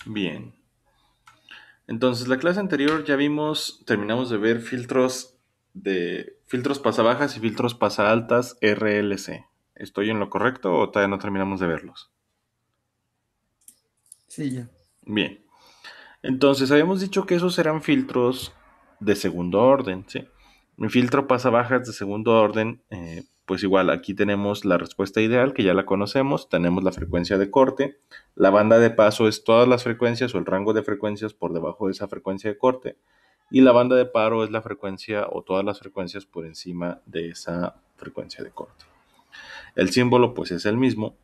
Bien. Entonces, la clase anterior ya vimos, terminamos de ver filtros pasabajas y filtros pasaaltas RLC. ¿Estoy en lo correcto o todavía no terminamos de verlos? Sí, ya. Bien. Entonces, habíamos dicho que esos eran filtros de segundo orden, ¿sí? Mi filtro pasabajas de segundo orden, pues igual, aquí tenemos la respuesta ideal, que ya la conocemos, tenemos la frecuencia de corte, la banda de paso es todas las frecuencias o el rango de frecuencias por debajo de esa frecuencia de corte, y la banda de paro es la frecuencia o todas las frecuencias por encima de esa frecuencia de corte. El símbolo, pues, es el mismo,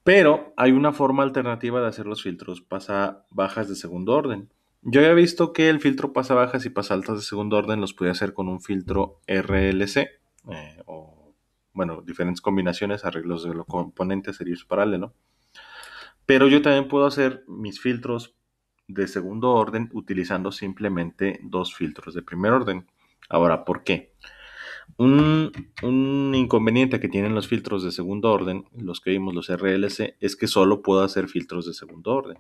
pero hay una forma alternativa de hacer los filtros pasa bajas de segundo orden. Yo había visto que el filtro pasa bajas y pasa altas de segundo orden los podía hacer con un filtro RLC, o bueno, diferentes combinaciones, arreglos de los componentes, series paralelo. Pero yo también puedo hacer mis filtros de segundo orden utilizando simplemente dos filtros de primer orden. Ahora, ¿por qué? Un, un inconveniente que tienen los filtros de segundo orden, los que vimos, los RLC, es que solo puedo hacer filtros de segundo orden,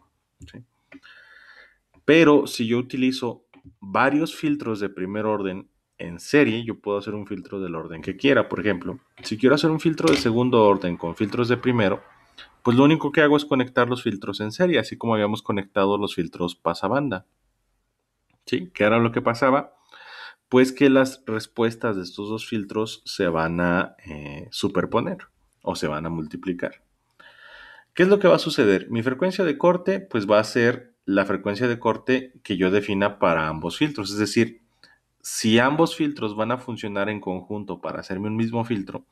¿sí? Pero si yo utilizo varios filtros de primer orden en serie, yo puedo hacer un filtro del orden que quiera. Por ejemplo, si quiero hacer un filtro de segundo orden con filtros de primero, pues lo único que hago es conectar los filtros en serie, así como habíamos conectado los filtros pasabanda. ¿Sí? ¿Qué era lo que pasaba? Pues que las respuestas de estos dos filtros se van a superponer o se van a multiplicar. ¿Qué es lo que va a suceder? Mi frecuencia de corte pues va a ser la frecuencia de corte que yo defina para ambos filtros. Es decir, si ambos filtros van a funcionar en conjunto para hacerme un mismo filtro,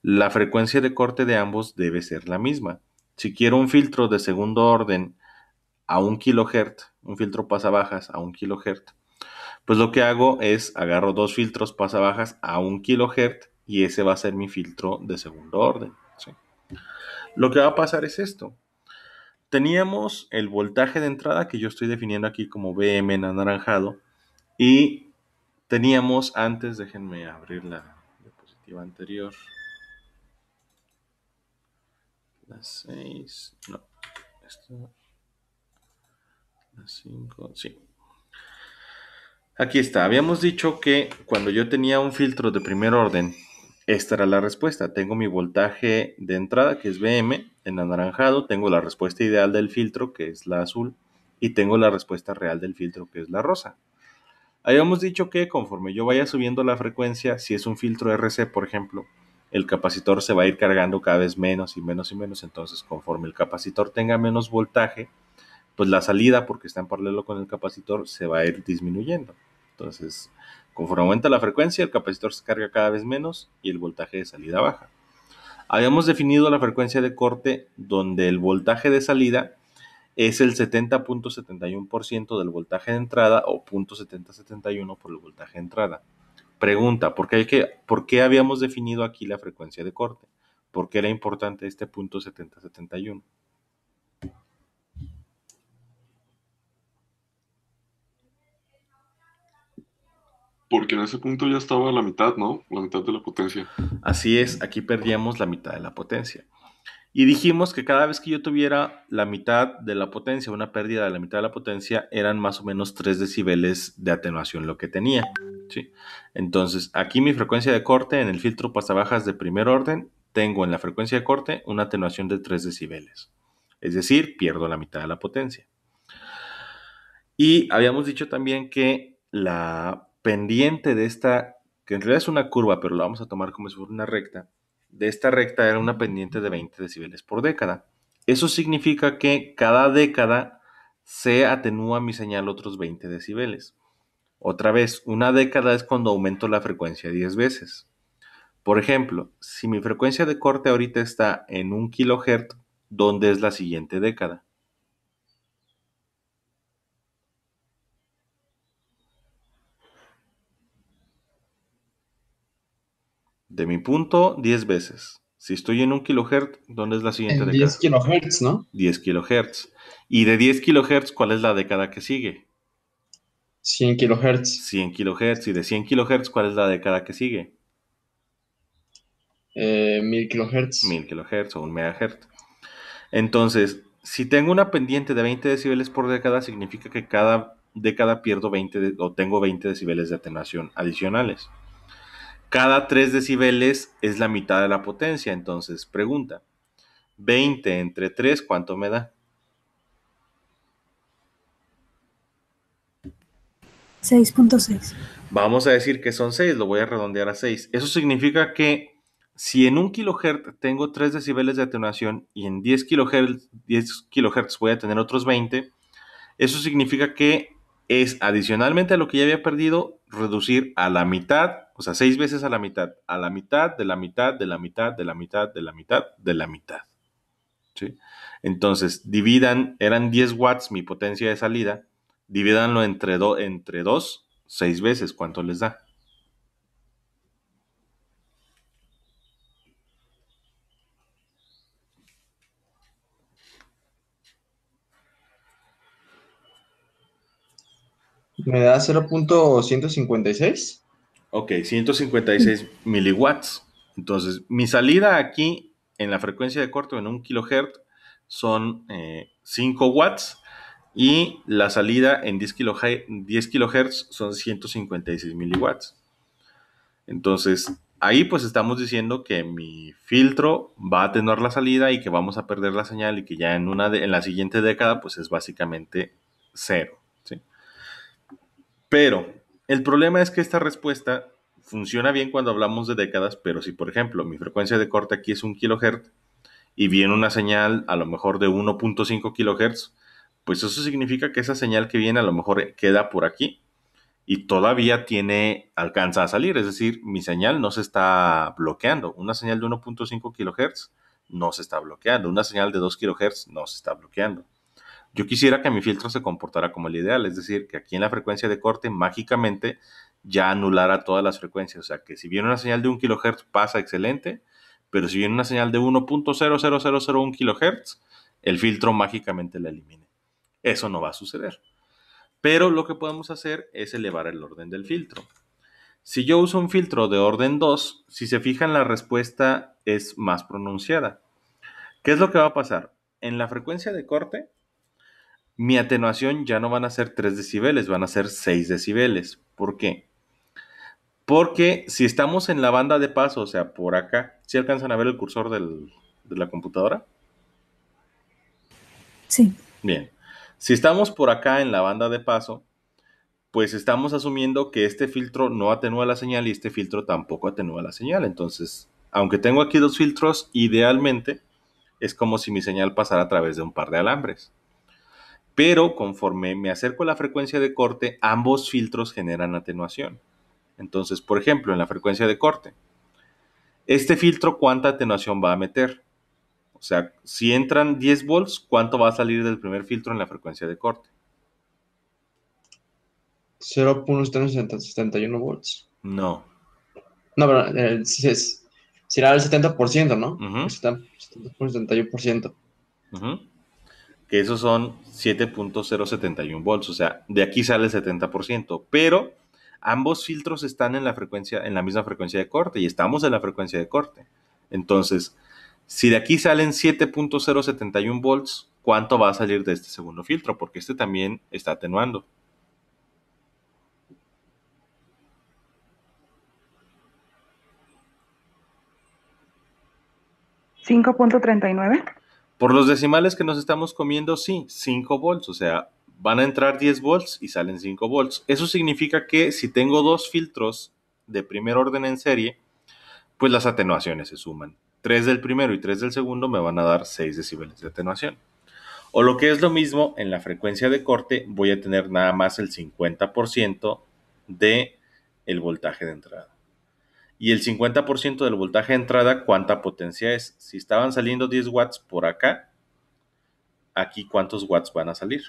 la frecuencia de corte de ambos debe ser la misma. Si quiero un filtro de segundo orden a 1 kHz, un filtro pasabajas a 1 kHz, pues lo que hago es agarro dos filtros pasabajas a 1 kHz y ese va a ser mi filtro de segundo orden, ¿sí? Lo que va a pasar es esto. Teníamos el voltaje de entrada que yo estoy definiendo aquí como Vm en anaranjado y teníamos antes, déjenme abrir la diapositiva anterior, la 6, no, esta, la 5, sí. Aquí está, habíamos dicho que cuando yo tenía un filtro de primer orden, esta era la respuesta. Tengo mi voltaje de entrada, que es Vm, en anaranjado, tengo la respuesta ideal del filtro, que es la azul, y tengo la respuesta real del filtro, que es la rosa. Habíamos dicho que conforme yo vaya subiendo la frecuencia, si es un filtro RC, por ejemplo, el capacitor se va a ir cargando cada vez menos y menos y menos. Entonces, conforme el capacitor tenga menos voltaje, pues la salida, porque está en paralelo con el capacitor, se va a ir disminuyendo. Entonces, conforme aumenta la frecuencia, el capacitor se carga cada vez menos y el voltaje de salida baja. Habíamos definido la frecuencia de corte donde el voltaje de salida es el 70.71% del voltaje de entrada o 0.7071 por el voltaje de entrada. Pregunta, ¿por qué habíamos definido aquí la frecuencia de corte? ¿Por qué era importante este 0.7071? Porque en ese punto ya estaba la mitad, ¿no? La mitad de la potencia. Así es, aquí perdíamos la mitad de la potencia. Y dijimos que cada vez que yo tuviera la mitad de la potencia, una pérdida de la mitad de la potencia, eran más o menos 3 decibeles de atenuación lo que tenía, ¿sí? Entonces, aquí mi frecuencia de corte en el filtro pasabajas de primer orden, tengo en la frecuencia de corte una atenuación de 3 decibeles. Es decir, pierdo la mitad de la potencia. Y habíamos dicho también que la pendiente de esta, que en realidad es una curva, pero la vamos a tomar como si fuera una recta, de esta recta era una pendiente de 20 decibeles por década. Eso significa que cada década se atenúa mi señal otros 20 decibeles. Otra vez, una década es cuando aumento la frecuencia 10 veces. Por ejemplo, si mi frecuencia de corte ahorita está en 1 kHz, ¿dónde es la siguiente década? De mi punto, 10 veces. Si estoy en 1 kHz, ¿dónde es la siguiente En 10 década? kilohertz, ¿no? 10 kHz. Y de 10 kHz, ¿cuál es la década que sigue? 100 kilohertz. 100 kHz. Y de 100 kHz, ¿cuál es la década que sigue? 1000 kilohertz. 1000 kHz o 1 MHz. Entonces, Si tengo una pendiente de 20 decibeles por década, significa que cada década pierdo 20 o tengo 20 decibeles de atenuación adicionales. Cada 3 decibeles es la mitad de la potencia. Entonces, pregunta, 20 entre 3, ¿cuánto me da? 6.6. Vamos a decir que son 6, lo voy a redondear a 6. Eso significa que si en 1 kHz tengo 3 decibeles de atenuación y en 10 kHz voy a tener otros 20, eso significa que es adicionalmente a lo que ya había perdido, reducir a la mitad, o sea, 6 veces a la mitad de la mitad, de la mitad, de la mitad, de la mitad, de la mitad. ¿Sí? Entonces, eran 10 watts mi potencia de salida, divídanlo entre 2, 6 veces, ¿cuánto les da? Me da 0.156. Ok, 156 miliwatts. Entonces, mi salida aquí en la frecuencia de corte en 1 kHz son 5 watts y la salida en 10 kHz son 156 miliwatts. Entonces, ahí pues estamos diciendo que mi filtro va a atenuar la salida y que vamos a perder la señal y que ya en la siguiente década pues es básicamente cero. ¿Sí? Pero el problema es que esta respuesta funciona bien cuando hablamos de décadas, pero si por ejemplo mi frecuencia de corte aquí es 1 kHz y viene una señal a lo mejor de 1.5 kHz, pues eso significa que esa señal que viene a lo mejor queda por aquí y todavía alcanza a salir, es decir, mi señal no se está bloqueando. Una señal de 1.5 kHz no se está bloqueando, una señal de 2 kHz no se está bloqueando. Yo quisiera que mi filtro se comportara como el ideal, es decir, que aquí en la frecuencia de corte mágicamente ya anulara todas las frecuencias. O sea, que si viene una señal de 1 kHz pasa excelente, pero si viene una señal de 1.00001 kHz, el filtro mágicamente la elimine. Eso no va a suceder. Pero lo que podemos hacer es elevar el orden del filtro. Si yo uso un filtro de orden 2, si se fijan la respuesta es más pronunciada. ¿Qué es lo que va a pasar? En la frecuencia de corte, mi atenuación ya no van a ser 3 decibeles, van a ser 6 decibeles. ¿Por qué? Porque si estamos en la banda de paso, o sea, por acá, ¿sí alcanzan a ver el cursor de la computadora? Sí. Bien. Si estamos por acá en la banda de paso, pues estamos asumiendo que este filtro no atenúa la señal y este filtro tampoco atenúa la señal. Entonces, aunque tengo aquí dos filtros, idealmente es como si mi señal pasara a través de un par de alambres. Pero conforme me acerco a la frecuencia de corte, ambos filtros generan atenuación. Entonces, por ejemplo, en la frecuencia de corte, este filtro, ¿cuánta atenuación va a meter? O sea, si entran 10 volts, ¿cuánto va a salir del primer filtro en la frecuencia de corte? 0.71 volts. No. No, pero será el 70%, ¿no? Ujú, El 70.71%. ujú. Que esos son 7.071 volts, o sea, de aquí sale el 70%, pero ambos filtros están en la misma frecuencia de corte y estamos en la frecuencia de corte. Entonces, si de aquí salen 7.071 volts, ¿cuánto va a salir de este segundo filtro? Porque este también está atenuando. ¿5.39? Por los decimales que nos estamos comiendo, sí, 5 volts, o sea, van a entrar 10 volts y salen 5 volts. Eso significa que si tengo dos filtros de primer orden en serie, pues las atenuaciones se suman. 3 del primero y 3 del segundo me van a dar 6 decibeles de atenuación. O lo que es lo mismo, en la frecuencia de corte voy a tener nada más el 50% de el voltaje de entrada. Y el 50% del voltaje de entrada, ¿cuánta potencia es? Si estaban saliendo 10 watts por acá, aquí ¿cuántos watts van a salir?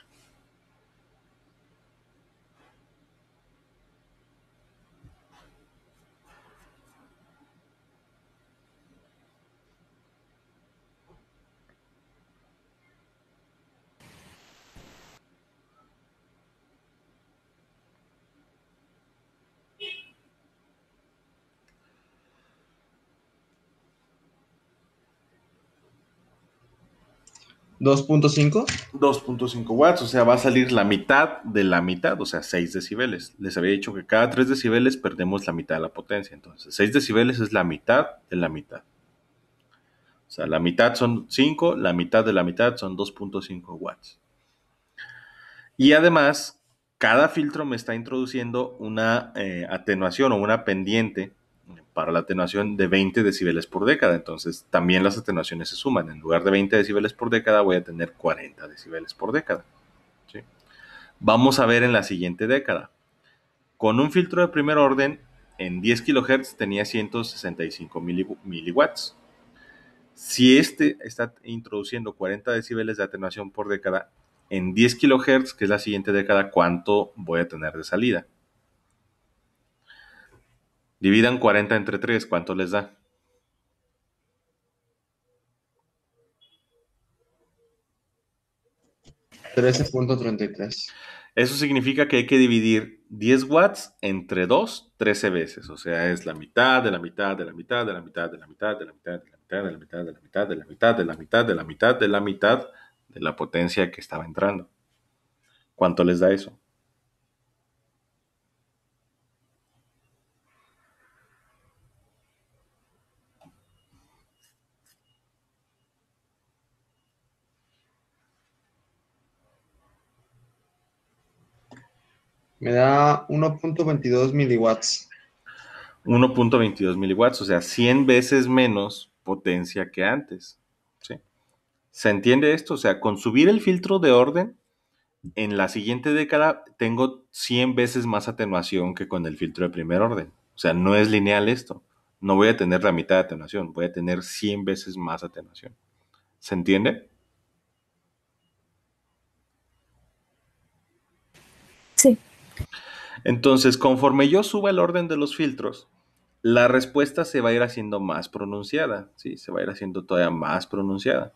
2.5. 2.5 watts, o sea, va a salir la mitad de la mitad, o sea, 6 decibeles. Les había dicho que cada 3 decibeles perdemos la mitad de la potencia. Entonces, 6 decibeles es la mitad de la mitad. O sea, la mitad son 5, la mitad de la mitad son 2.5 watts. Y además, cada filtro me está introduciendo una atenuación o una pendiente para la atenuación de 20 decibeles por década. Entonces, también las atenuaciones se suman. En lugar de 20 decibeles por década, voy a tener 40 decibeles por década. ¿Sí? Vamos a ver en la siguiente década. Con un filtro de primer orden, en 10 kHz tenía 165 miliwatts. Si este está introduciendo 40 decibeles de atenuación por década, en 10 kHz, que es la siguiente década, ¿cuánto voy a tener de salida? Dividan 40 entre 3, ¿cuánto les da? 13.33. Eso significa que hay que dividir 10 watts entre 2, 13 veces. O sea, es la mitad de la mitad de la mitad de la mitad de la mitad de la mitad de la mitad de la mitad de la mitad de la mitad de la mitad de la mitad de la mitad de la potencia que estaba entrando. ¿Cuánto les da eso? Me da 1.22 miliwatts. 1.22 miliwatts, o sea, 100 veces menos potencia que antes. ¿Sí? ¿Se entiende esto? O sea, con subir el filtro de orden, en la siguiente década tengo 100 veces más atenuación que con el filtro de primer orden. O sea, no es lineal esto. No voy a tener la mitad de atenuación, voy a tener 100 veces más atenuación. ¿Se entiende? Sí. Entonces, conforme yo suba el orden de los filtros, la respuesta se va a ir haciendo más pronunciada, ¿sí? Se va a ir haciendo todavía más pronunciada.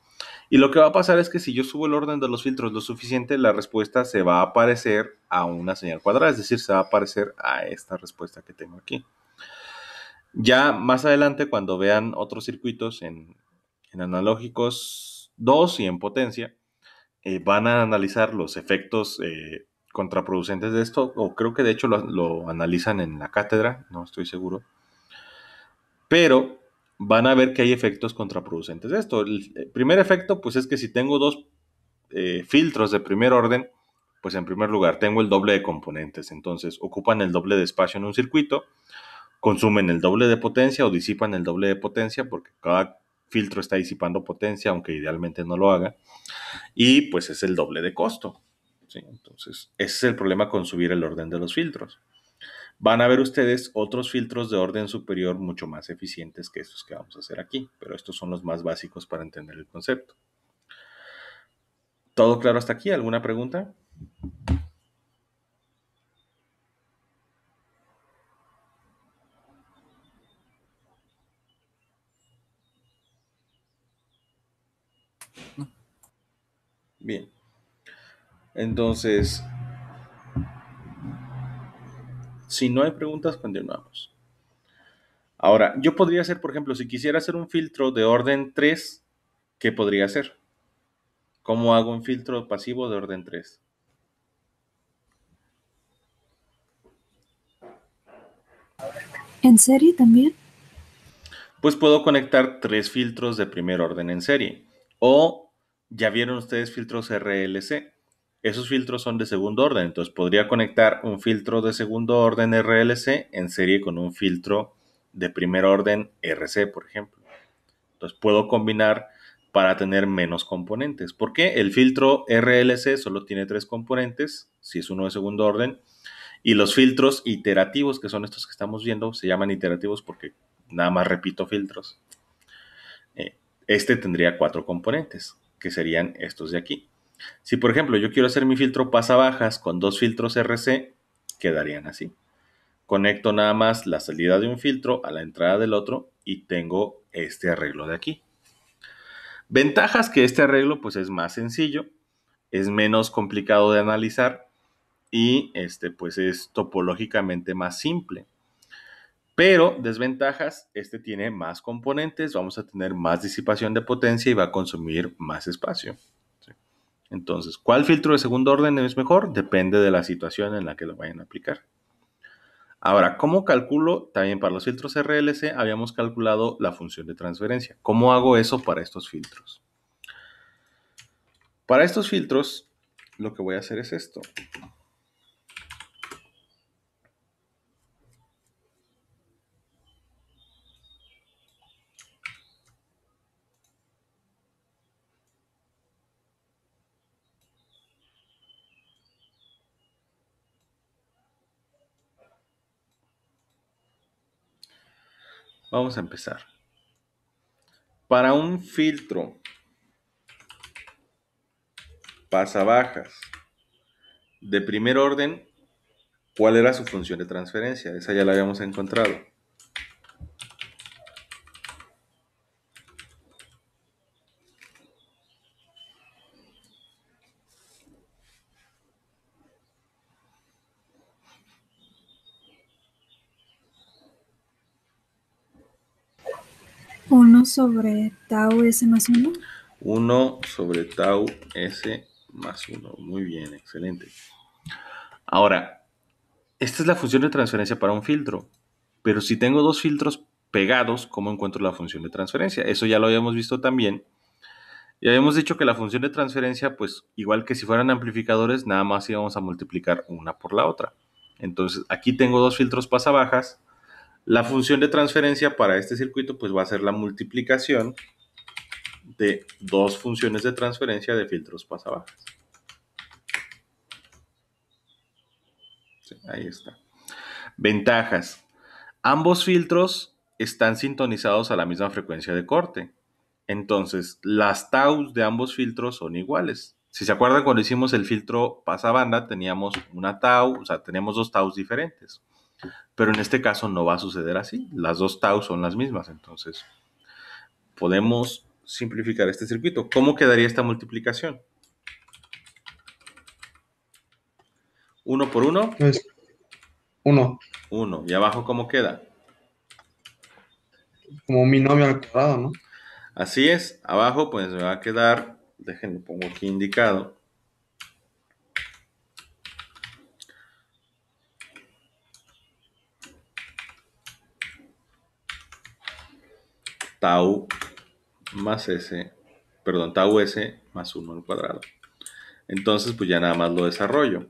Y lo que va a pasar es que si yo subo el orden de los filtros lo suficiente, la respuesta se va a parecer a una señal cuadrada, es decir, se va a parecer a esta respuesta que tengo aquí. Ya más adelante, cuando vean otros circuitos en analógicos 2 y en potencia, van a analizar los efectos contraproducentes de esto, o creo que de hecho lo analizan en la cátedra, no estoy seguro, pero van a ver que hay efectos contraproducentes de esto. El primer efecto, pues es que si tengo dos filtros de primer orden, pues en primer lugar tengo el doble de componentes, entonces ocupan el doble de espacio en un circuito, consumen el doble de potencia o disipan el doble de potencia, porque cada filtro está disipando potencia, aunque idealmente no lo haga, y pues es el doble de costo. ¿Sí? Entonces, ese es el problema con subir el orden de los filtros. Van a ver ustedes otros filtros de orden superior mucho más eficientes que estos que vamos a hacer aquí, pero estos son los más básicos para entender el concepto. ¿Todo claro hasta aquí? ¿Alguna pregunta? Bien. Entonces, si no hay preguntas, continuamos. Ahora, yo podría hacer, por ejemplo, si quisiera hacer un filtro de orden 3, ¿qué podría hacer? ¿Cómo hago un filtro pasivo de orden 3? ¿En serie también? Pues puedo conectar 3 filtros de primer orden en serie. O ya vieron ustedes filtros RLC. Esos filtros son de segundo orden. Entonces podría conectar un filtro de segundo orden RLC en serie con un filtro de primer orden RC, por ejemplo. Entonces puedo combinar para tener menos componentes. ¿Por qué? El filtro RLC solo tiene 3 componentes, si es uno de segundo orden. Y los filtros iterativos, que son estos que estamos viendo, se llaman iterativos porque nada más repito filtros. Este tendría 4 componentes, que serían estos de aquí. Si, por ejemplo, yo quiero hacer mi filtro pasabajas con 2 filtros RC, quedarían así. Conecto nada más la salida de un filtro a la entrada del otro y tengo este arreglo de aquí. Ventajas que este arreglo pues es más sencillo, es menos complicado de analizar y pues es topológicamente más simple. Pero desventajas, este tiene más componentes, vamos a tener más disipación de potencia y va a consumir más espacio. Entonces, ¿cuál filtro de segundo orden es mejor? Depende de la situación en la que lo vayan a aplicar. Ahora, ¿cómo calculo? También para los filtros RLC habíamos calculado la función de transferencia. ¿Cómo hago eso para estos filtros? Para estos filtros, lo que voy a hacer es esto. Vamos a empezar. Para un filtro pasabajas de primer orden, ¿cuál era su función de transferencia? Esa ya la habíamos encontrado. Uno sobre tau S más 1. 1 sobre tau S más 1. Muy bien, excelente. Ahora, esta es la función de transferencia para un filtro. Pero si tengo dos filtros pegados, ¿cómo encuentro la función de transferencia? Eso ya lo habíamos visto también. Y habíamos dicho que la función de transferencia, pues igual que si fueran amplificadores, nada más íbamos a multiplicar una por la otra. Entonces, aquí tengo dos filtros pasabajas. La función de transferencia para este circuito, pues va a ser la multiplicación de dos funciones de transferencia de filtros pasabajas. Sí, ahí está. Ventajas. Ambos filtros están sintonizados a la misma frecuencia de corte. Entonces, las taus de ambos filtros son iguales. Si se acuerdan, cuando hicimos el filtro pasabanda, teníamos una tau, o sea, teníamos dos taus diferentes. Pero en este caso no va a suceder así. Las dos taus son las mismas. Entonces, podemos simplificar este circuito. ¿Cómo quedaría esta multiplicación? 1 por 1, Es 1, 1. ¿Y abajo cómo queda? como un binomio al cuadrado, ¿no? Así es. Abajo pues me va a quedar, déjenme pongo aquí indicado, tau más S, perdón, tau S más 1 al cuadrado. Entonces, pues ya nada más lo desarrollo.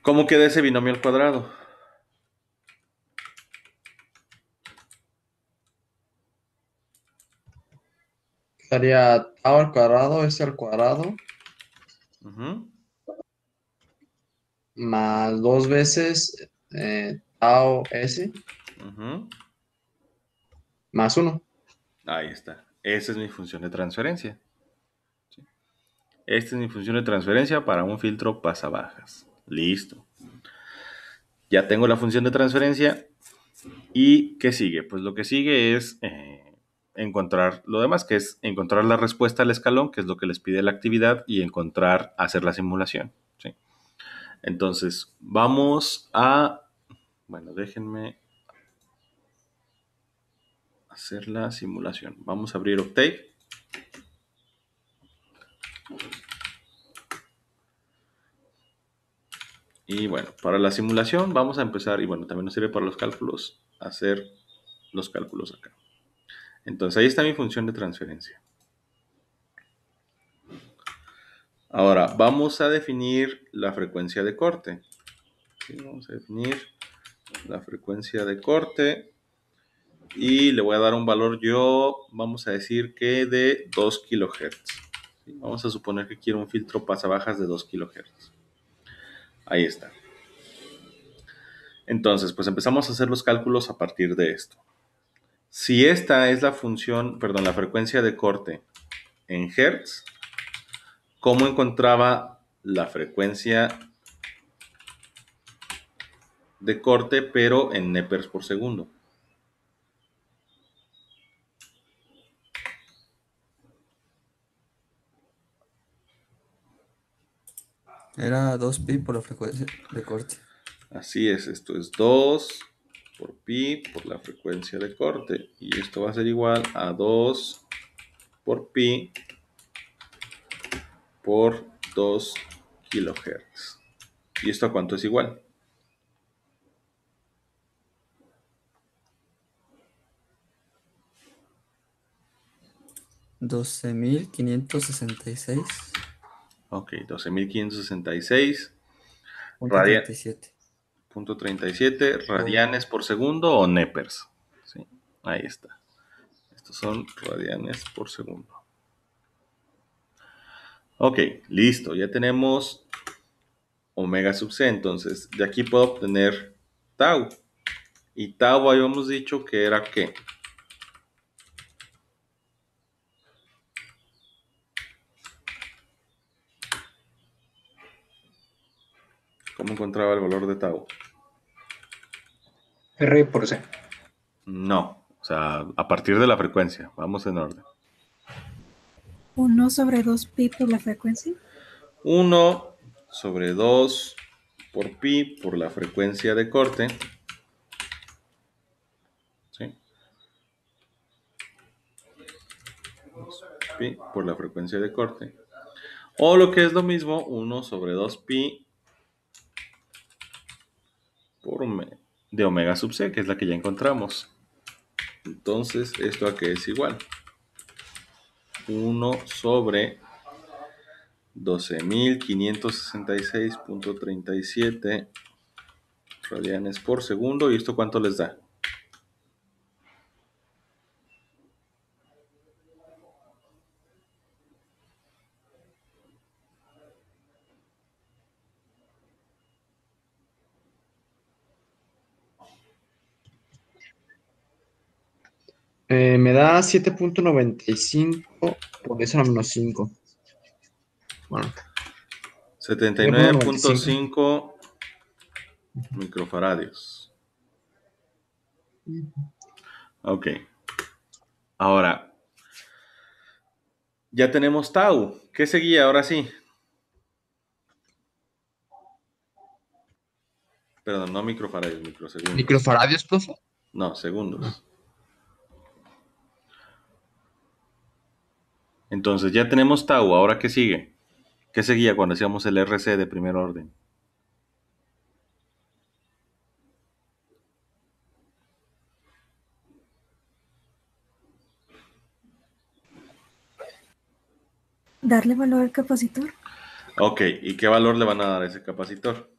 ¿Cómo queda ese binomio al cuadrado? Estaría tau al cuadrado, S al cuadrado, Ujú, más dos veces tau S ujú. más 1. Ahí está. Esa es mi función de transferencia. ¿Sí? Esta es mi función de transferencia para un filtro pasabajas. Listo. Ya tengo la función de transferencia. ¿Y qué sigue? Pues lo que sigue es encontrar lo demás, que es encontrar la respuesta al escalón, que es lo que les pide la actividad, y hacer la simulación. ¿Sí? Entonces, vamos a, bueno, déjenme hacer la simulación. Vamos a abrir Octave. Y bueno, para la simulación vamos a empezar, y bueno, también nos sirve para los cálculos, hacer los cálculos acá. Entonces, ahí está mi función de transferencia. Ahora, vamos a definir la frecuencia de corte. ¿Sí? Vamos a definir la frecuencia de corte y le voy a dar un valor yo, vamos a decir que de 2 kHz. ¿Sí? Vamos a suponer que quiero un filtro pasabajas de 2 kHz. Ahí está. Entonces, pues empezamos a hacer los cálculos a partir de esto. Si esta es la función, perdón, la frecuencia de corte en Hertz, ¿cómo encontraba la frecuencia de corte pero en Nepers por segundo? Era 2pi por la frecuencia de corte. Así es, esto es 2 por pi por la frecuencia de corte. Y esto va a ser igual a 2 por pi por 2 kilohertz. ¿Y esto a cuánto es igual? Ok, 12.566 punto 37 radianes por segundo o nepers. Sí, ahí está. Estos son radianes por segundo. Ok, listo. Ya tenemos omega sub c. Entonces, de aquí puedo obtener tau. Y tau habíamos dicho que era ¿qué? ¿Cómo encontraba el valor de tau? R por C. No, o sea, a partir de la frecuencia. Vamos en orden. 1 sobre 2 pi por la frecuencia. 1 sobre 2 por pi por la frecuencia de corte. ¿Sí? Pi por la frecuencia de corte. O lo que es lo mismo, 1 sobre 2 pi por de omega sub c, que es la que ya encontramos. Entonces, ¿esto a qué es igual? 1 sobre 12.566.37 radianes por segundo. ¿Y esto cuánto les da? Me da 7.95 por eso a la menos 5. Bueno, 79.5 microfaradios. Ok. Ahora, ya tenemos tau. ¿Qué seguía ahora sí? Perdón, no microfaradios, microsegundos. ¿Microfaradios, profe? No, segundos. Entonces ya tenemos tau. ¿Ahora qué sigue? ¿Qué seguía cuando hacíamos el RC de primer orden? Darle valor al capacitor. Ok, ¿y qué valor le van a dar a ese capacitor?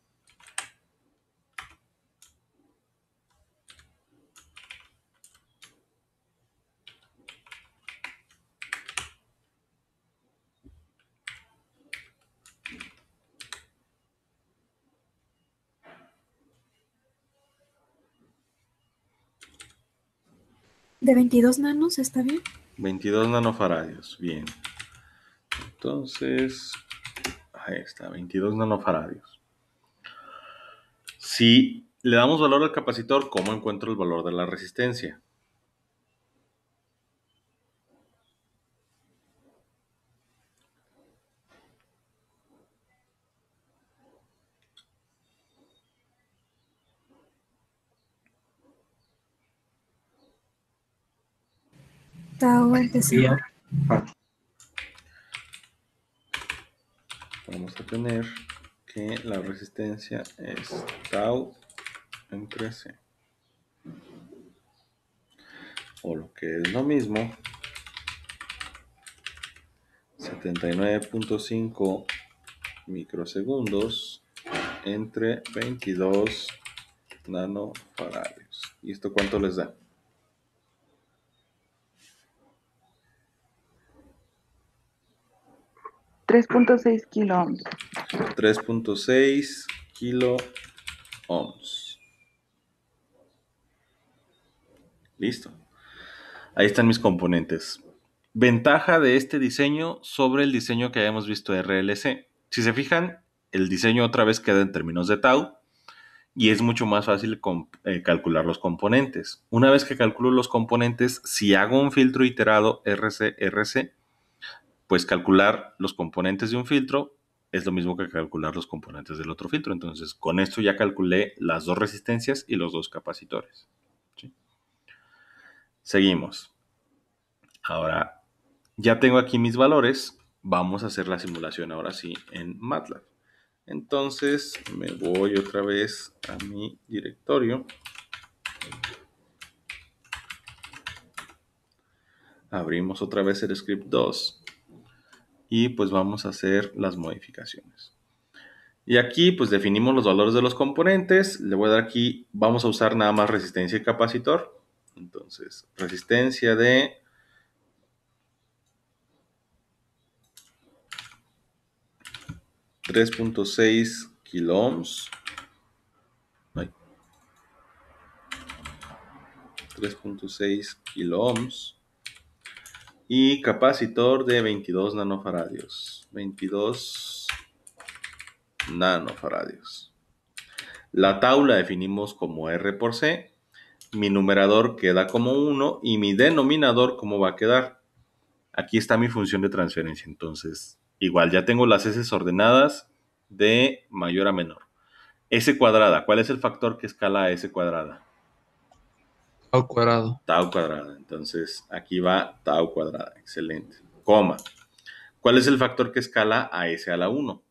De 22 nanos, ¿está bien? 22 nanofaradios. Bien. Entonces, ahí está, 22 nanofaradios. Si le damos valor al capacitor, ¿cómo encuentro el valor de la resistencia? Tau entre C. Vamos a tener que la resistencia es tau entre C. O lo que es lo mismo, 79.5 microsegundos entre 22 nanofaradios. ¿Y esto cuánto les da? 3.6 kilo ohms. 3.6 kilo ohms. Listo. Ahí están mis componentes. Ventaja de este diseño sobre el diseño que habíamos visto de RLC. Si se fijan, el diseño otra vez queda en términos de tau y es mucho más fácil calcular los componentes. Una vez que calculo los componentes, si hago un filtro iterado RC-RC, pues calcular los componentes de un filtro es lo mismo que calcular los componentes del otro filtro. Entonces, con esto ya calculé las dos resistencias y los dos capacitores. ¿Sí? Seguimos. Ahora, ya tengo aquí mis valores. Vamos a hacer la simulación ahora sí en MATLAB. Entonces, me voy otra vez a mi directorio. Abrimos otra vez el script 2 y pues vamos a hacer las modificaciones. Y aquí pues definimos los valores de los componentes. Le voy a dar aquí, vamos a usar nada más resistencia y capacitor. Entonces, resistencia de 3.6 kiloohms. 3.6 kiloohms. Y capacitor de 22 nanofaradios. 22 nanofaradios. La tau la definimos como R por C. Mi numerador queda como 1 y mi denominador, ¿cómo va a quedar? Aquí está mi función de transferencia. Entonces, igual ya tengo las S ordenadas de mayor a menor. S cuadrada, ¿cuál es el factor que escala a S cuadrada? Al cuadrado. Tau cuadrada. Entonces, aquí va tau cuadrada. Excelente. Coma. ¿Cuál es el factor que escala a S a la 1?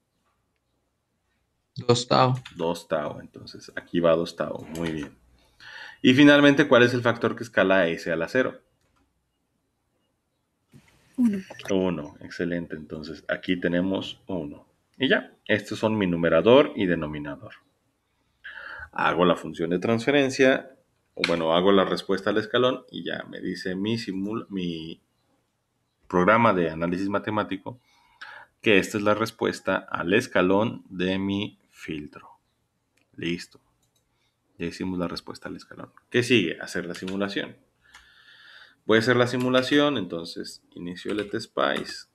2 tau. 2 tau. Entonces, aquí va 2 tau. Muy bien. Y finalmente, ¿cuál es el factor que escala a S a la 0? 1. 1. Excelente. Entonces, aquí tenemos 1. Y ya. Estos son mi numerador y denominador. Hago la función de transferencia. O bueno, hago la respuesta al escalón y ya me dice mi programa de análisis matemático que esta es la respuesta al escalón de mi filtro. Listo. Ya hicimos la respuesta al escalón. ¿Qué sigue? Hacer la simulación. Voy a hacer la simulación, entonces inicio el LTSpice.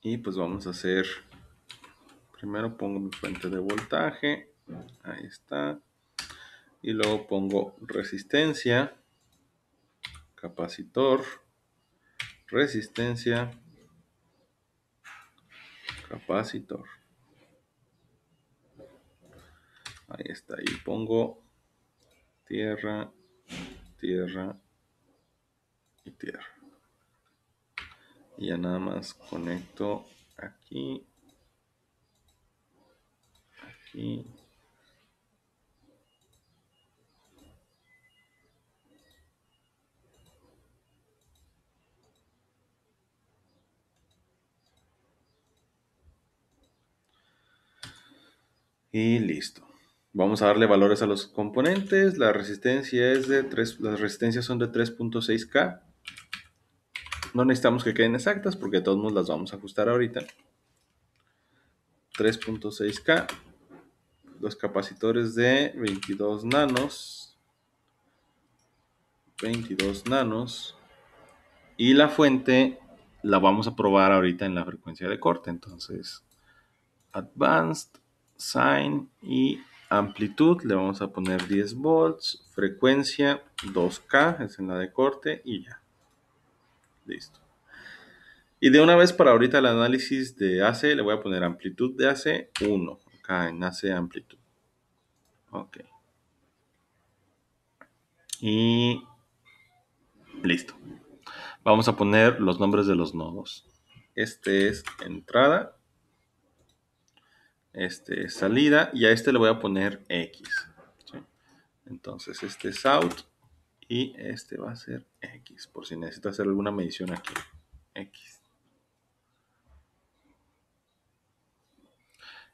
Y pues vamos a hacer, primero pongo mi fuente de voltaje, ahí está. Y luego pongo resistencia, capacitor, resistencia, capacitor. Ahí está, y pongo tierra, tierra y tierra. Y ya nada más conecto aquí, aquí. Y listo. Vamos a darle valores a los componentes. La resistencia es de 3, las resistencias son de 3.6K. No necesitamos que queden exactas porque de todos modos las vamos a ajustar ahorita. 3.6K. Los capacitores de 22 nanos. 22 nanos. Y la fuente la vamos a probar ahorita en la frecuencia de corte. Entonces, Advanced, Sine y amplitud. Le vamos a poner 10 volts. Frecuencia 2K, es en la de corte y ya. Listo. Y de una vez para ahorita el análisis de AC, le voy a poner amplitud de AC 1. Acá en AC amplitud. Ok. Y listo. Vamos a poner los nombres de los nodos. Este es entrada. Este es salida. Y a este le voy a poner X. ¿Sí? Entonces este es out. Y este va a ser X. Por si necesito hacer alguna medición aquí. X.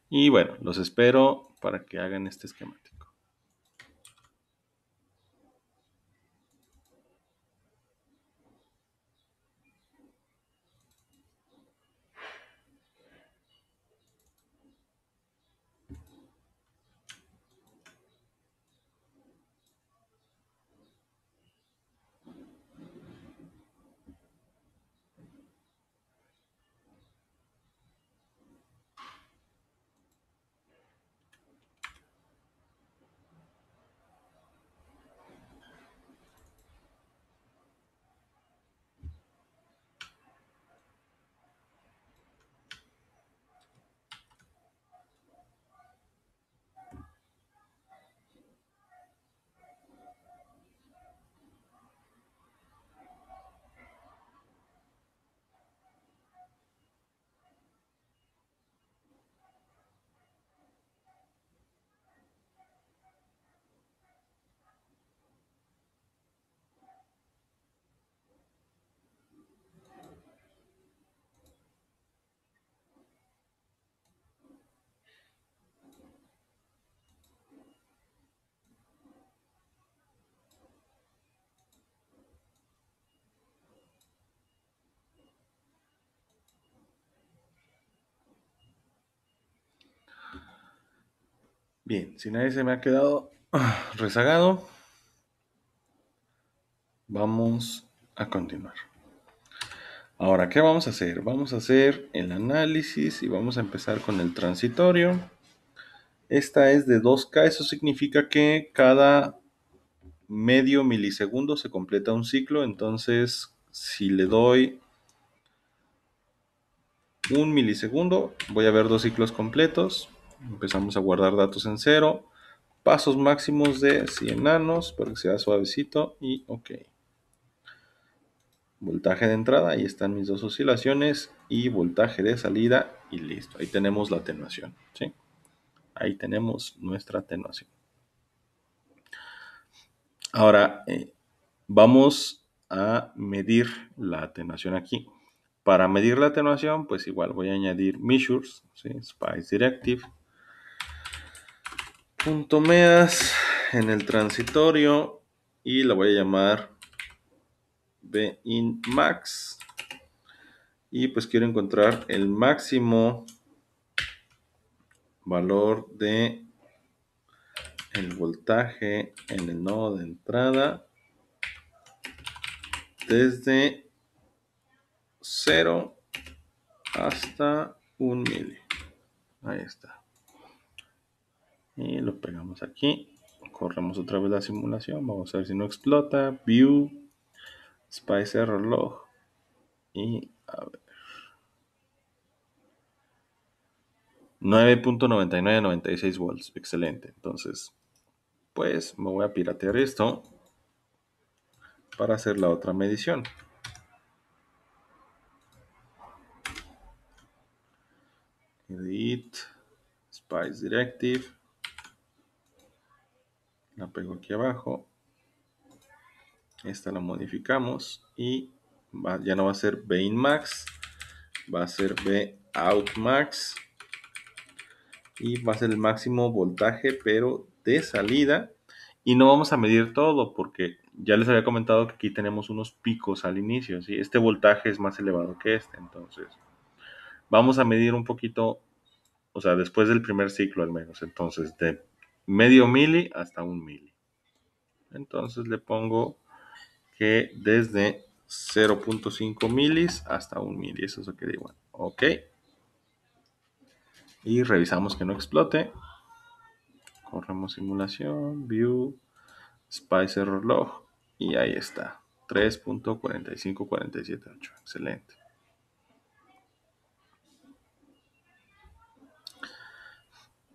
Y bueno, los espero para que hagan este esquemático. Bien, si nadie se me ha quedado rezagado, vamos a continuar. Ahora, ¿qué vamos a hacer? Vamos a hacer el análisis y vamos a empezar con el transitorio. Esta es de 2K, eso significa que cada medio milisegundo se completa un ciclo, entonces si le doy 1 milisegundo, voy a ver 2 ciclos completos. Empezamos a guardar datos en 0, pasos máximos de 100 nanos para que sea suavecito y ok. Voltaje de entrada, ahí están mis 2 oscilaciones, y voltaje de salida y listo. Ahí tenemos la atenuación, ¿sí? Ahí tenemos nuestra atenuación. Ahora vamos a medir la atenuación aquí. Para medir la atenuación, pues igual voy a añadir measures, ¿sí? Spice Directive. .meas en el transitorio y la voy a llamar Bin max. Y pues quiero encontrar el máximo valor de el voltaje en el nodo de entrada desde 0 hasta 1 mili. Ahí está. Y lo pegamos aquí. Corremos otra vez la simulación. Vamos a ver si no explota. View, Spice Error Log. Y a ver. 9.9996 volts. Excelente. Entonces, pues me voy a piratear esto para hacer la otra medición. Edit, Spice Directive. La pego aquí abajo. Esta la modificamos y ya no va a ser Bin max, va a ser Bout max. Y va a ser el máximo voltaje, pero de salida. Y no vamos a medir todo porque ya les había comentado que aquí tenemos unos picos al inicio, ¿sí? Este voltaje es más elevado que este, entonces vamos a medir un poquito, o sea, después del primer ciclo al menos, entonces de medio mili hasta 1 mili. Entonces le pongo que desde 0.5 milis hasta 1 mili, eso se queda igual. Ok. Y revisamos que no explote. Corremos simulación, view, Spice Error Log y ahí está. 3.45478. Excelente.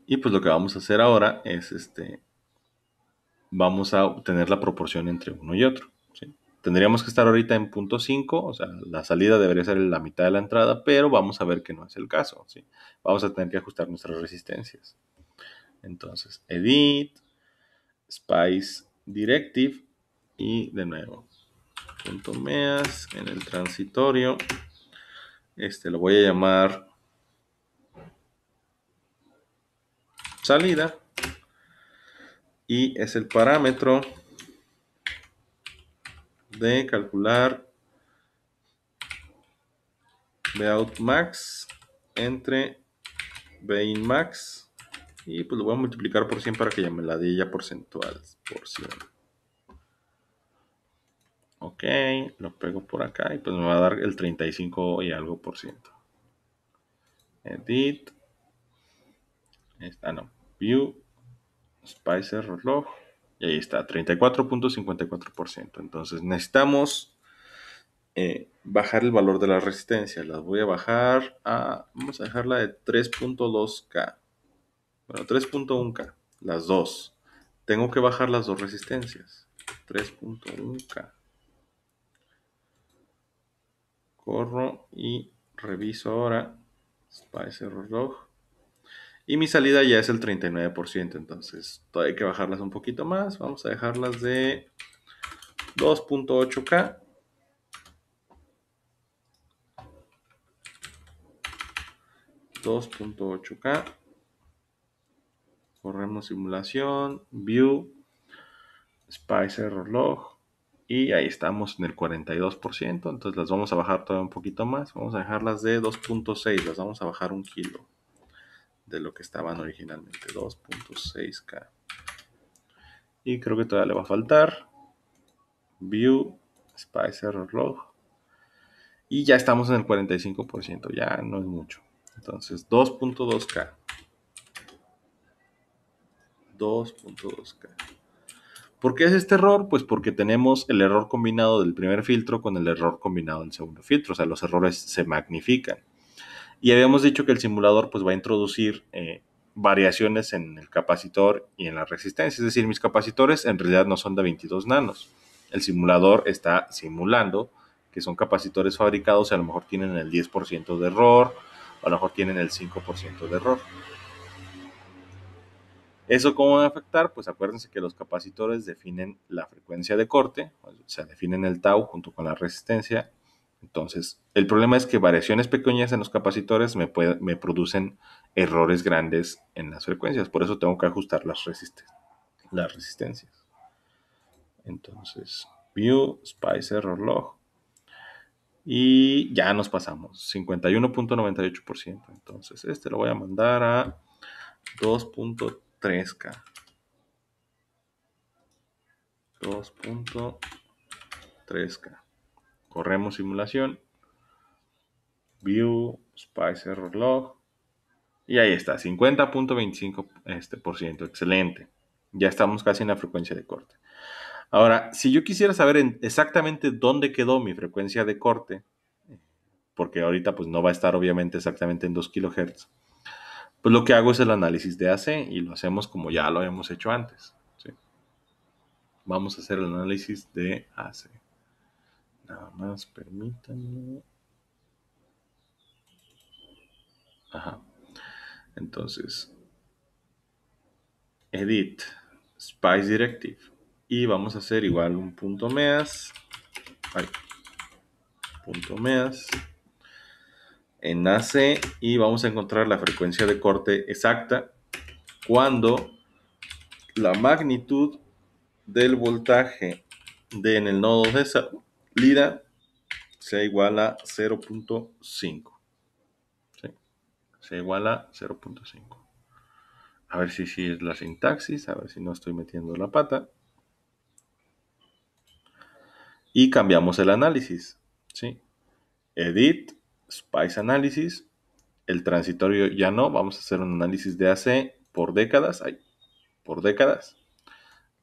Y pues lo que vamos a hacer ahora es vamos a obtener la proporción entre uno y otro, ¿sí? Tendríamos que estar ahorita en 0.5, o sea, la salida debería ser la mitad de la entrada, pero vamos a ver que no es el caso, ¿sí? Vamos a tener que ajustar nuestras resistencias. Entonces, Edit, Spice Directive y de nuevo, .meas en el transitorio. Lo voy a llamar salida y es el parámetro de calcular Bout max entre Bin max y pues lo voy a multiplicar por 100 para que ya me la dé ya porcentual por 100. Ok, lo pego por acá y pues me va a dar el 35 y algo por ciento. Edit, no, View, Spice Error Log y ahí está, 34.54%. Entonces necesitamos bajar el valor de la resistencia. Las voy a bajar a, vamos a dejarla de 3.2K. Bueno, 3.1K, las dos. Tengo que bajar las dos resistencias. 3.1K. Corro y reviso ahora. Spice Error Log. Y mi salida ya es el 39%. Entonces todavía hay que bajarlas un poquito más. Vamos a dejarlas de 2.8K. 2.8K. Corremos simulación. View. Spice Error Log. Y ahí estamos en el 42%. Entonces las vamos a bajar todavía un poquito más. Vamos a dejarlas de 2.6. Las vamos a bajar 1 kilo. de lo que estaban originalmente, 2.6K. Y creo que todavía le va a faltar. View, Spice Error Log. Y ya estamos en el 45%, ya no es mucho. Entonces, 2.2K. 2.2K. ¿Por qué es este error? Pues porque tenemos el error combinado del primer filtro con el error combinado del segundo filtro. O sea, los errores se magnifican. Y habíamos dicho que el simulador pues va a introducir variaciones en el capacitor y en la resistencia. Es decir, mis capacitores en realidad no son de 22 nanos. El simulador está simulando que son capacitores fabricados y a lo mejor tienen el 10% de error, o a lo mejor tienen el 5% de error. ¿Eso cómo va a afectar? Pues acuérdense que los capacitores definen la frecuencia de corte, o sea, definen el tau junto con la resistencia. Entonces, el problema es que variaciones pequeñas en los capacitores me producen errores grandes en las frecuencias. Por eso tengo que ajustar las resistencias. Entonces, View, Spice Error Log. Y ya nos pasamos, 51.98%. Entonces, este lo voy a mandar a 2.3K. 2.3K. Corremos simulación. View, Spice Error Log. Y ahí está, 50.25%. Excelente. Ya estamos casi en la frecuencia de corte. Ahora, si yo quisiera saber exactamente dónde quedó mi frecuencia de corte, porque ahorita pues no va a estar obviamente exactamente en 2 kHz, pues lo que hago es el análisis de AC y lo hacemos como ya lo hemos hecho antes. ¿Sí? Vamos a hacer el análisis de AC. Nada más, permítanme. Ajá. Entonces, Edit, Spice Directive. Y vamos a hacer igual un punto meas. Punto meas. En AC. Y vamos a encontrar la frecuencia de corte exacta cuando la magnitud del voltaje en el nodo de salida sea igual a 0.5. ¿Sí? Sea igual a 0.5. A ver si es la sintaxis, a ver si no estoy metiendo la pata. Y cambiamos el análisis. ¿Sí? Edit, Spice Analysis. El transitorio ya no. Vamos a hacer un análisis de AC por décadas. Por décadas.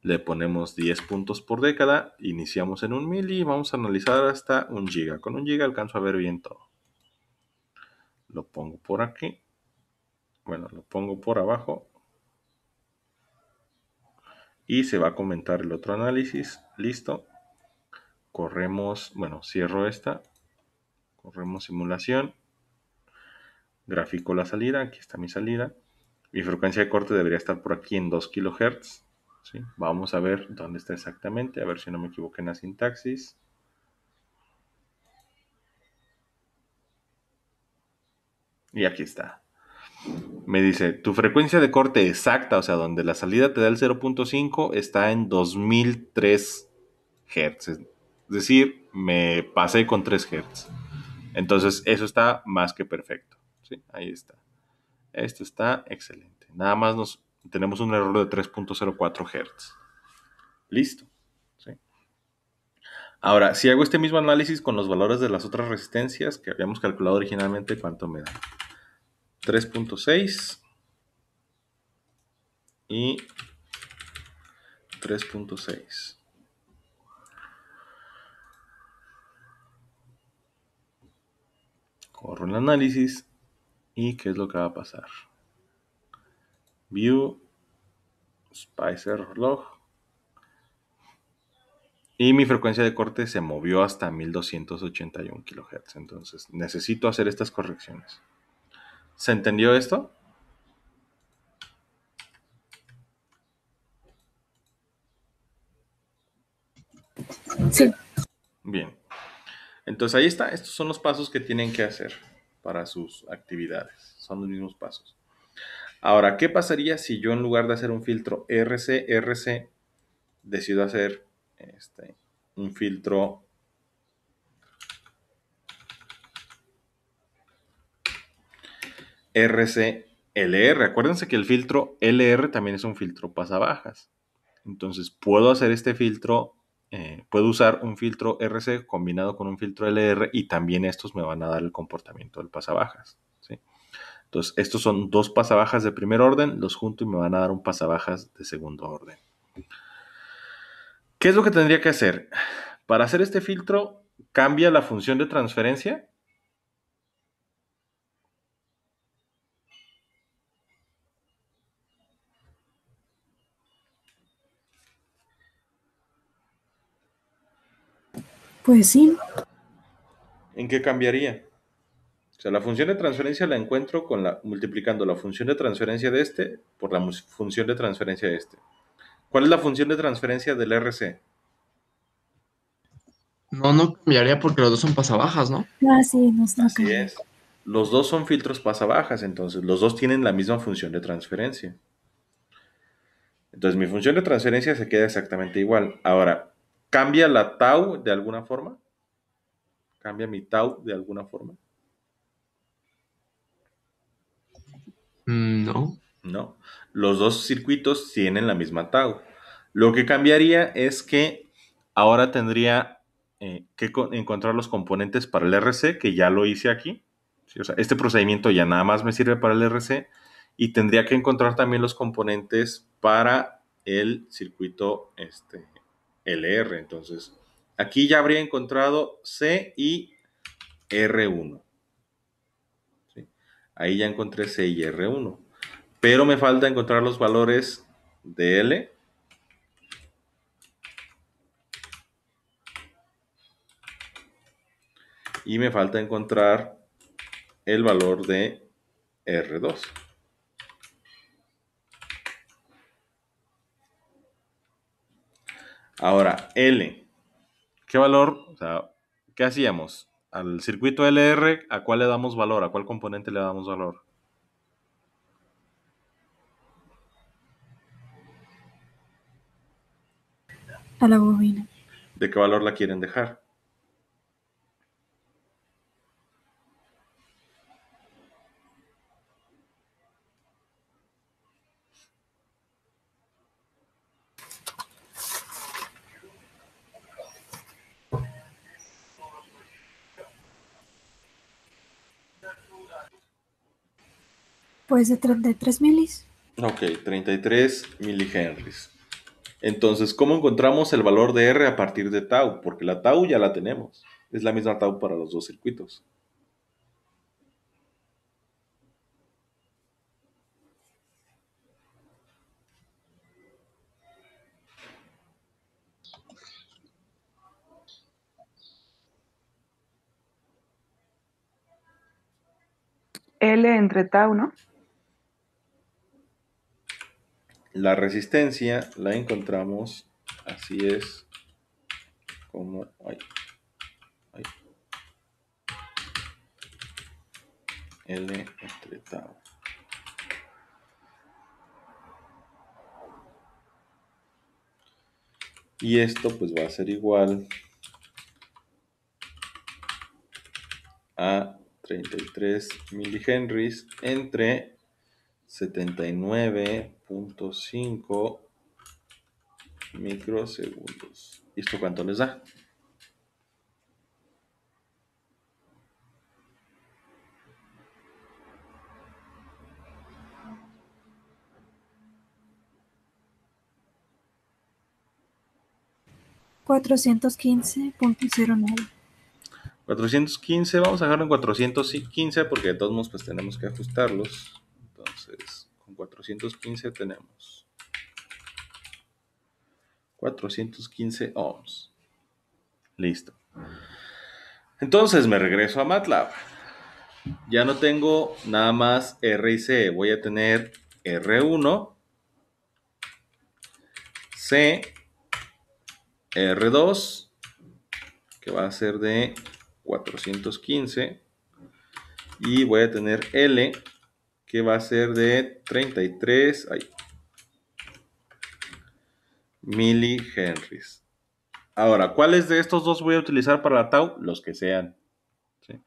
Le ponemos 10 puntos por década. Iniciamos en 1.000 y vamos a analizar hasta 1 giga. Con 1 giga alcanzo a ver bien todo. Lo pongo por aquí. Bueno, lo pongo por abajo. Y se va a comentar el otro análisis. Listo. Corremos, bueno, cierro esta. Corremos simulación. Grafico la salida. Aquí está mi salida. Mi frecuencia de corte debería estar por aquí en 2 kHz. ¿Sí? Vamos a ver dónde está exactamente. A ver si no me equivoqué en la sintaxis. Y aquí está. Me dice, tu frecuencia de corte exacta, o sea, donde la salida te da el 0.5, está en 2003 Hz. Es decir, me pasé con 3 Hz. Entonces, eso está más que perfecto. ¿Sí? Ahí está. Esto está excelente. Nada más tenemos un error de 3.04 Hz. Listo. ¿Sí? Ahora, si hago este mismo análisis con los valores de las otras resistencias que habíamos calculado originalmente, ¿cuánto me da? 3.6 y 3.6. Corro el análisis y ¿qué es lo que va a pasar? View, Spice Error Log. Y mi frecuencia de corte se movió hasta 1281 kHz. Entonces necesito hacer estas correcciones. ¿Se entendió esto? Sí. Bien. Entonces ahí está. Estos son los pasos que tienen que hacer para sus actividades. Son los mismos pasos. Ahora, ¿qué pasaría si yo en lugar de hacer un filtro RC, decido hacer un filtro RC LR. Acuérdense que el filtro LR también es un filtro pasabajas. Entonces puedo hacer este filtro, puedo usar un filtro RC combinado con un filtro LR y también estos me van a dar el comportamiento del pasabajas. ¿Sí? Entonces estos son dos pasabajas de primer orden, los junto y me van a dar un pasabajas de segundo orden. ¿Qué es lo que tendría que hacer? Para hacer este filtro, cambia la función de transferencia. Pues sí. ¿En qué cambiaría? O sea, la función de transferencia la encuentro multiplicando la función de transferencia de este por la función de transferencia de este. ¿Cuál es la función de transferencia del RC? No cambiaría porque los dos son pasabajas, ¿no? Ah, sí, no Así cambia. es. Los dos son filtros pasabajas, entonces los dos tienen la misma función de transferencia. Entonces mi función de transferencia se queda exactamente igual. Ahora, ¿cambia la tau de alguna forma? ¿Cambia mi tau de alguna forma? No. No. Los dos circuitos tienen la misma tau. Lo que cambiaría es que ahora tendría que encontrar los componentes para el RC, que ya lo hice aquí. ¿Sí? O sea, este procedimiento ya nada más me sirve para el RC y tendría que encontrar también los componentes para el circuito LR. Entonces, aquí ya habría encontrado C y R1. ¿Sí? Ahí ya encontré C y R1. Pero me falta encontrar los valores de L y me falta encontrar el valor de R2. Ahora, L. ¿Qué valor? O sea, ¿qué hacíamos? Al circuito LR, ¿a cuál le damos valor? ¿A cuál componente le damos valor? A la bobina. ¿De qué valor la quieren dejar? Pues de 33 milis. Ok, 33 milihenries. Entonces, ¿cómo encontramos el valor de R a partir de tau? Porque la tau ya la tenemos. Es la misma tau para los dos circuitos. L entre tau, ¿no? La resistencia la encontramos, así es, como... ay, L entre tau. Y esto pues va a ser igual a 33 milihenries entre 79.5 microsegundos. ¿Y esto cuánto les da? $415.09. 415, vamos a dejarlo en 415 porque de todos modos pues tenemos que ajustarlos. Entonces, con 415 tenemos 415 ohms. Listo. Entonces me regreso a MATLAB. Ya no tengo nada más R y C. Voy a tener R1, C, R2, que va a ser de 415. Y voy a tener L, que va a ser de 33 milihenries. Ahora, ¿cuáles de estos dos voy a utilizar para la tau? Los que sean. ¿Sí?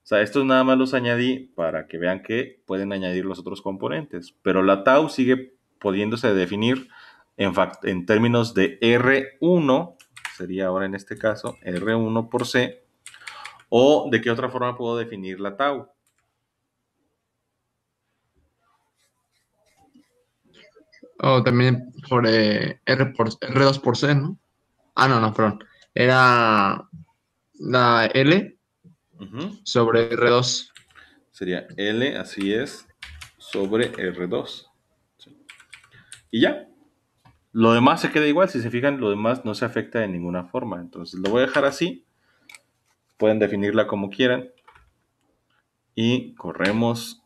O sea, estos nada más los añadí para que vean que pueden añadir los otros componentes, pero la tau sigue pudiéndose definir en términos de R1, sería ahora en este caso R1 por C, o de qué otra forma puedo definir la tau. O también sobre R2 por C, ¿no? Ah, no, perdón. Era la L Ujú. sobre R2. Sería L, así es, sobre R2. Sí. Y ya. Lo demás se queda igual. Si se fijan, lo demás no se afecta de ninguna forma. Entonces lo voy a dejar así. Pueden definirla como quieran. Y corremos.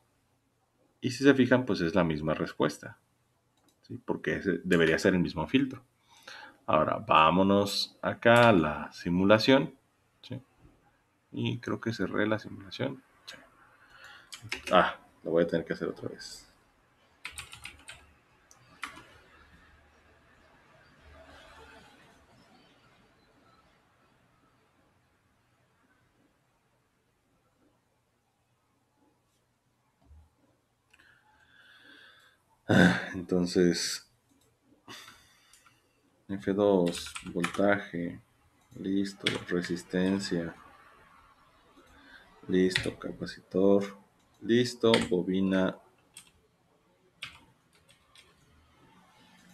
Y si se fijan, pues es la misma respuesta. ¿Sí? Porque debería ser el mismo filtro. Ahora, vámonos acá a la simulación. ¿Sí? Y creo que cerré la simulación. Sí. Lo voy a tener que hacer otra vez. Entonces, F2, voltaje, listo, resistencia, listo, capacitor, listo, bobina,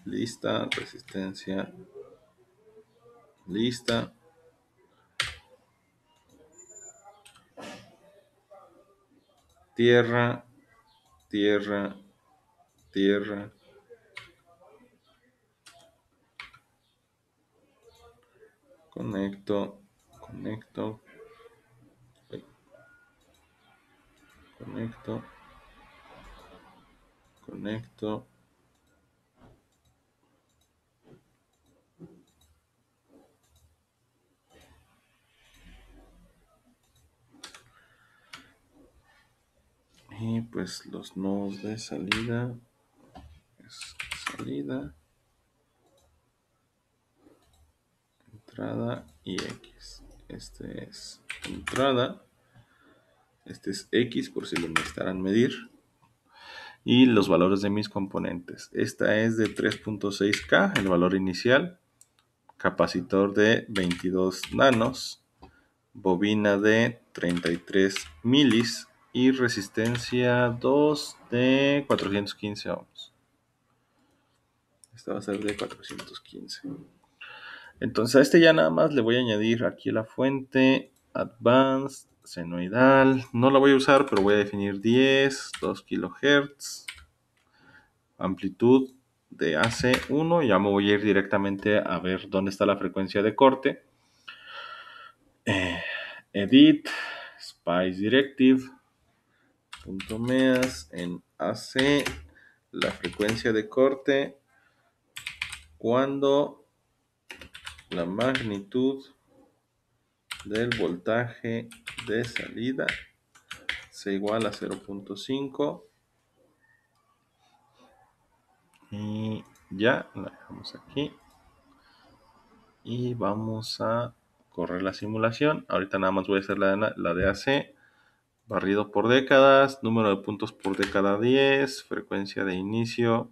lista, resistencia, lista, tierra, tierra, tierra, conecto, conecto, conecto, conecto. Y pues los nodos de salida es salida, entrada y X. Este es entrada, este es X por si lo necesitaran medir. Y los valores de mis componentes. Esta es de 3.6K, el valor inicial. Capacitor de 22 nanos. Bobina de 33 milis. Y resistencia 2 de 415 ohms. Esta va a ser de 415. Entonces a este ya nada más le voy a añadir aquí la fuente. Advanced, senoidal. No la voy a usar, pero voy a definir 10, 2 kHz. Amplitud de AC1. Ya me voy a ir directamente a ver dónde está la frecuencia de corte. Edit, Spice Directive, .meas en AC, la frecuencia de corte cuando la magnitud del voltaje de salida sea igual a 0.5. Y ya la dejamos aquí. Y vamos a correr la simulación. Ahorita nada más voy a hacer la de AC. Barrido por décadas. Número de puntos por década 10. Frecuencia de inicio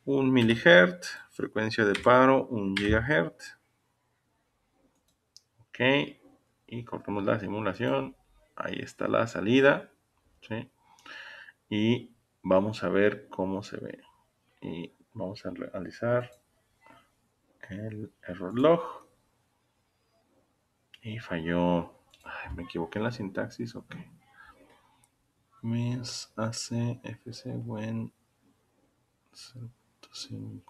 1 milihertz. Frecuencia de paro 1 gigahertz. Ok. Y cortamos la simulación. Ahí está la salida. ¿Sí? Y vamos a ver cómo se ve. Y vamos a realizar el error log. Y falló. Ay, me equivoqué en la sintaxis. Ok. Means AC FC when 0.5.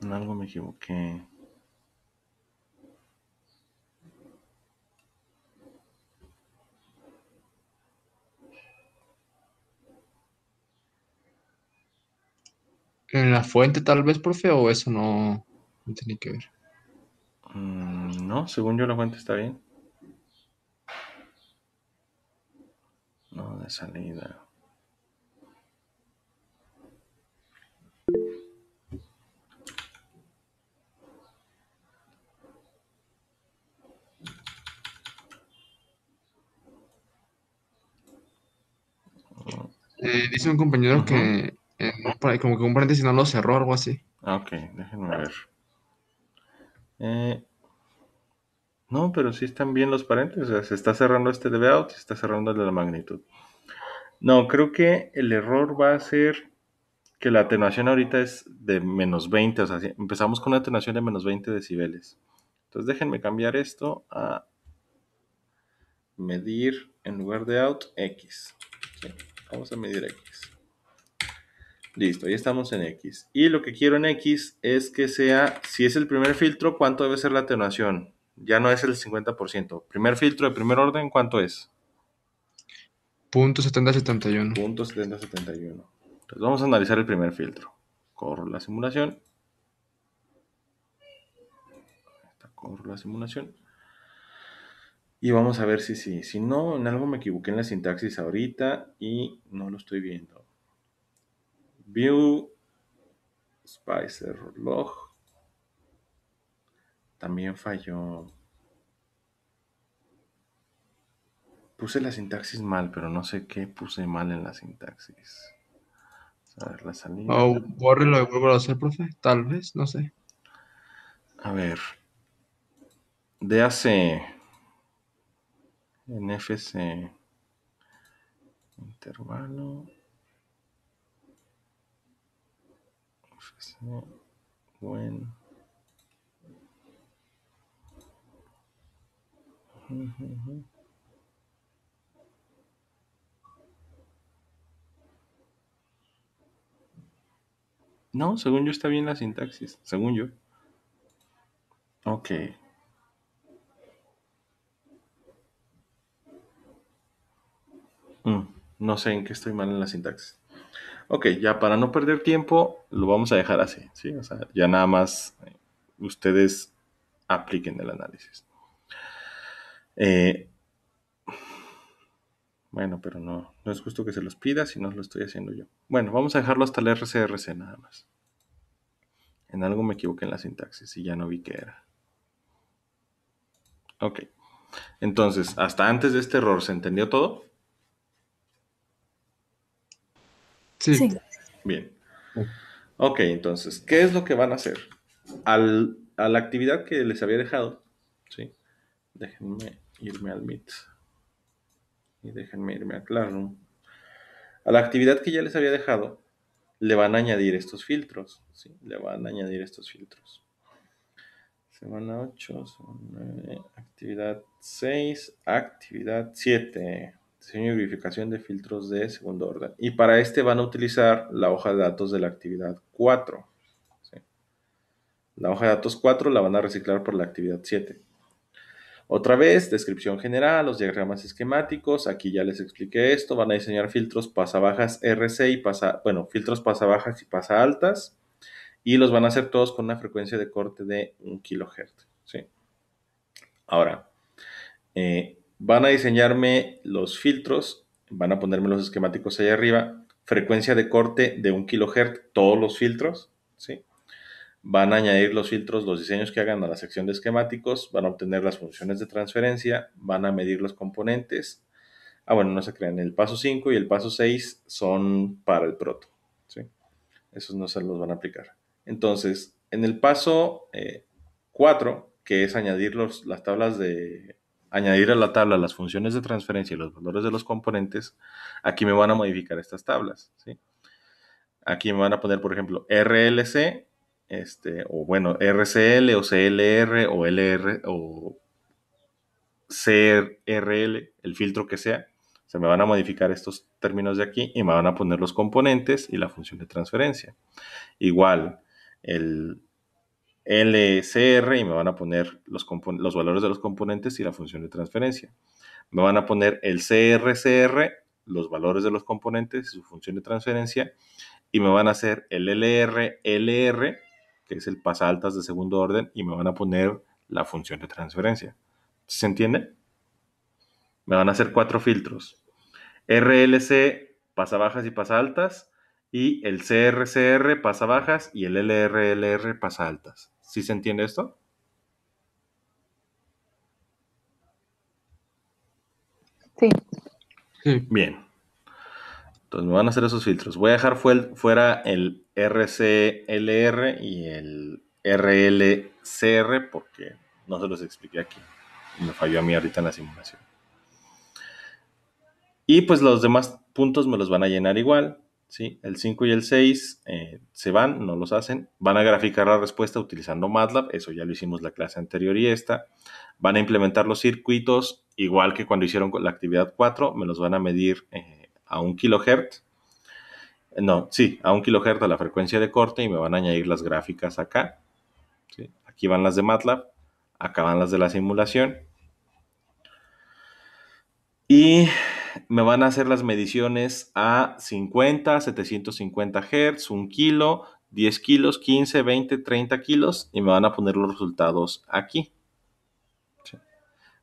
En algo me equivoqué. En la fuente tal vez, profe, o eso no. No tiene que ver. No, según yo la fuente está bien. No, de salida. Dice un compañero Ujú. que como que un paréntesis no lo cerró o algo así. Ok, déjenme ver. No, pero sí están bien los paréntesis. O sea, se está cerrando este de layout y se está cerrando el de la magnitud. No, creo que el error va a ser que la atenuación ahorita es de menos 20. O sea, empezamos con una atenuación de menos 20 decibeles. Entonces déjenme cambiar esto a medir en lugar de out X. Sí, vamos a medir X. Listo, ya estamos en X. Y lo que quiero en X es que sea, si es el primer filtro, ¿cuánto debe ser la atenuación? Ya no es el 50%. Primer filtro de primer orden, ¿cuánto es? .7071. .7071. Entonces vamos a analizar el primer filtro. Corro la simulación. Corro la simulación. Y vamos a ver si no, en algo me equivoqué en la sintaxis ahorita y no lo estoy viendo. View Spice Error Log. También falló. Puse la sintaxis mal, pero no sé qué puse mal en la sintaxis. A ver, la salida. O bórrelo y vuelvo a hacer, profe. Tal vez, no sé. A ver. DAC. NFC. Intervalo. FC. When. No, según yo está bien la sintaxis. Según yo. Ok. No sé en qué estoy mal en la sintaxis. Ok, ya para no perder tiempo, lo vamos a dejar así, ¿sí? O sea, ya nada más ustedes apliquen el análisis. Bueno, pero no es justo que se los pida si no lo estoy haciendo yo. Bueno, vamos a dejarlo hasta el RCRC nada más. En algo me equivoqué en la sintaxis y ya no vi qué era. Ok. Entonces, hasta antes de este error, ¿se entendió todo? Sí. Sí. Bien. Ok, entonces, ¿qué es lo que van a hacer? A la actividad que les había dejado, ¿sí? Déjenme irme al Meet. Y déjenme irme a Classroom. A la actividad que ya les había dejado, le van a añadir estos filtros, ¿sí? Le van a añadir estos filtros. Semana 8, semana 9, actividad 6, actividad 7. Diseño y verificación de filtros de segundo orden. Y para este van a utilizar la hoja de datos de la actividad 4. ¿Sí? La hoja de datos 4 la van a reciclar por la actividad 7. Otra vez, descripción general, los diagramas esquemáticos. Aquí ya les expliqué esto. Van a diseñar filtros pasabajas RC y filtros pasabajas y pasaltas. Y los van a hacer todos con una frecuencia de corte de 1 kHz. ¿Sí? Ahora, van a diseñarme los filtros, van a ponerme los esquemáticos ahí arriba, frecuencia de corte de 1 kHz, todos los filtros, ¿sí? Van a añadir los filtros, los diseños que hagan a la sección de esquemáticos, van a obtener las funciones de transferencia, van a medir los componentes. Bueno, no se crean, el paso 5 y el paso 6 son para el proto, ¿sí? Esos no se los van a aplicar. Entonces, en el paso 4, que es añadir las tablas de añadir a la tabla las funciones de transferencia y los valores de los componentes, aquí me van a modificar estas tablas, ¿sí? Aquí me van a poner, por ejemplo, RLC, o bueno, RCL o CLR o LR o CRL, el filtro que sea. Se me van a modificar estos términos de aquí y me van a poner los componentes y la función de transferencia. Igual, el LCR y me van a poner los valores de los componentes y la función de transferencia. Me van a poner el CRCR, los valores de los componentes y su función de transferencia. Y me van a hacer el LR, LR, que es el pasaaltas de segundo orden, y me van a poner la función de transferencia. ¿Se entiende? Me van a hacer 4 filtros. RLC, pasabajas y pasaaltas, y el CRCR, pasabajas, y el LRLR, pasaaltas. ¿Sí se entiende esto? Sí. Sí. Bien. Entonces me van a hacer esos filtros. Voy a dejar fuera el RCLR y el RLCR porque no se los expliqué aquí. Me falló a mí ahorita en la simulación. Y pues los demás puntos me los van a llenar igual. ¿Sí? El 5 y el 6 se van, no los hacen. Van a graficar la respuesta utilizando MATLAB. Eso ya lo hicimos la clase anterior y esta. Van a implementar los circuitos igual que cuando hicieron la actividad 4. Me los van a medir a 1 kilohertz. No, sí, a 1 kilohertz a la frecuencia de corte y me van a añadir las gráficas acá. ¿Sí? Aquí van las de MATLAB, acá van las de la simulación. Y me van a hacer las mediciones a 50, 750 Hz, 1 kilo, 10 kilos, 15, 20, 30 kilos y me van a poner los resultados aquí. ¿Sí?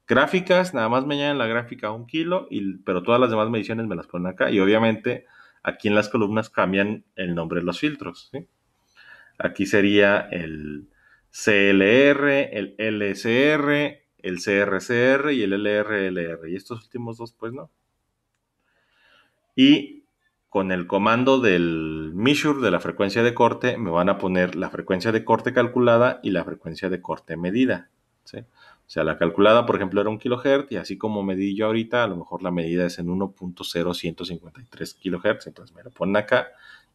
Gráficas, nada más me añaden la gráfica a 1 kilo, pero todas las demás mediciones me las ponen acá y obviamente aquí en las columnas cambian el nombre de los filtros. ¿Sí? Aquí sería el CLR, el LCR, el CRCR y el LRLR. Y estos últimos dos, pues no. Y con el comando del measure de la frecuencia de corte, me van a poner la frecuencia de corte calculada y la frecuencia de corte medida. ¿Sí? O sea, la calculada, por ejemplo, era 1 kHz y así como medí yo ahorita, a lo mejor la medida es en 1.0153 kHz. Entonces me lo ponen acá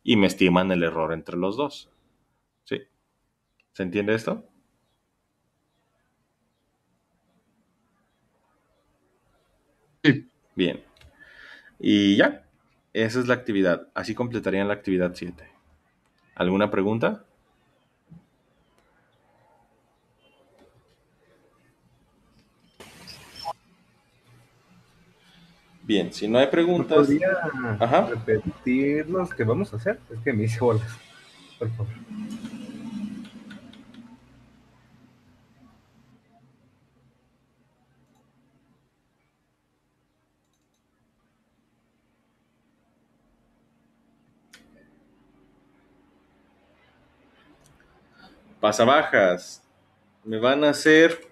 y me estiman el error entre los dos. ¿Sí? ¿Se entiende esto? Sí. Bien. Y ya. Esa es la actividad. Así completarían la actividad 7. ¿Alguna pregunta? Bien, si no hay ¿Me preguntas. podría Ajá. repetir los que vamos a hacer? Es que me hice bolas. Por favor. Pasabajas. Me van a hacer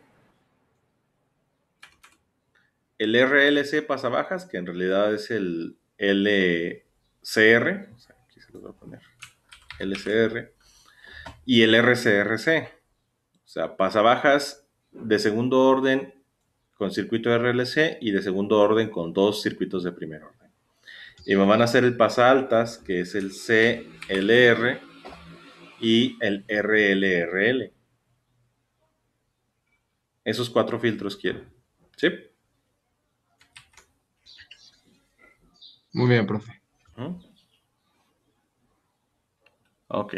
el RLC pasabajas, que en realidad es el LCR. O sea, aquí se los voy a poner. LCR. Y el RCRC. O sea, pasabajas de segundo orden con circuito RLC y de segundo orden con 2 circuitos de primer orden. Y me van a hacer el pasaaltas, que es el CLR y el RLRL. Esos 4 filtros quiero. ¿Sí? Muy bien, profe. Ok.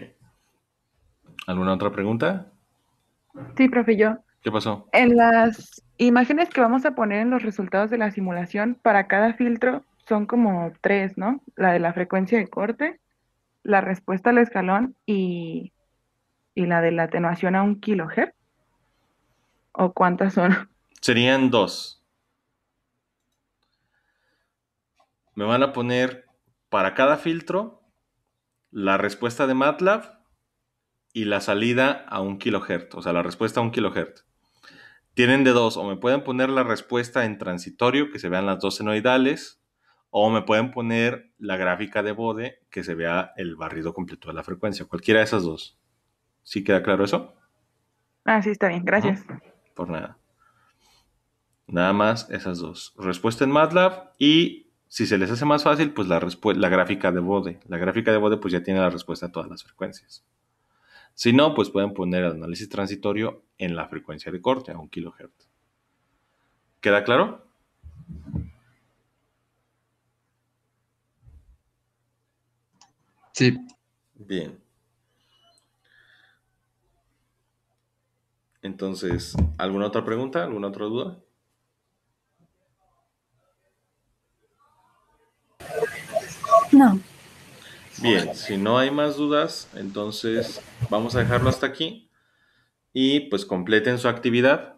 ¿Alguna otra pregunta? Sí, profe, yo. ¿Qué pasó? En las imágenes que vamos a poner en los resultados de la simulación, para cada filtro son como 3, ¿no? La de la frecuencia de corte, la respuesta al escalón y la de la atenuación a 1 kHz. ¿O cuántas son? Serían 2. Me van a poner para cada filtro la respuesta de MATLAB y la salida a 1 kHz. O sea, la respuesta a 1 kHz. Tienen de 2. O me pueden poner la respuesta en transitorio, que se vean las 2 senoidales. O me pueden poner la gráfica de Bode, que se vea el barrido completo de la frecuencia. Cualquiera de esas dos. ¿Sí queda claro eso? Ah, sí, está bien, gracias. Por nada. Nada más esas dos. Respuesta en MATLAB y si se les hace más fácil, pues la gráfica de Bode. La gráfica de Bode pues ya tiene la respuesta a todas las frecuencias. Si no, pues pueden poner el análisis transitorio en la frecuencia de corte a 1 kHz. ¿Queda claro? Sí. Bien. Entonces, ¿alguna otra pregunta? ¿Alguna otra duda? No. Bien, si no hay más dudas, entonces vamos a dejarlo hasta aquí y pues completen su actividad.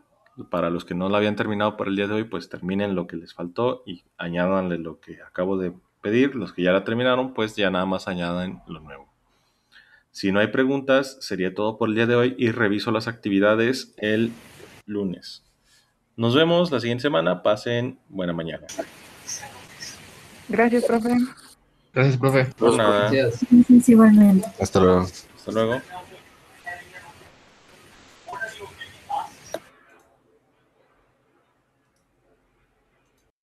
Para los que no la habían terminado por el día de hoy, pues terminen lo que les faltó y añádanle lo que acabo de pedir. Los que ya la terminaron, pues ya nada más añadan lo nuevo. Si no hay preguntas, sería todo por el día de hoy y reviso las actividades el lunes. Nos vemos la siguiente semana. Pasen buena mañana. Gracias, profe. Gracias, profe. Por nada. Gracias. Gracias igualmente. Hasta luego. Hasta luego.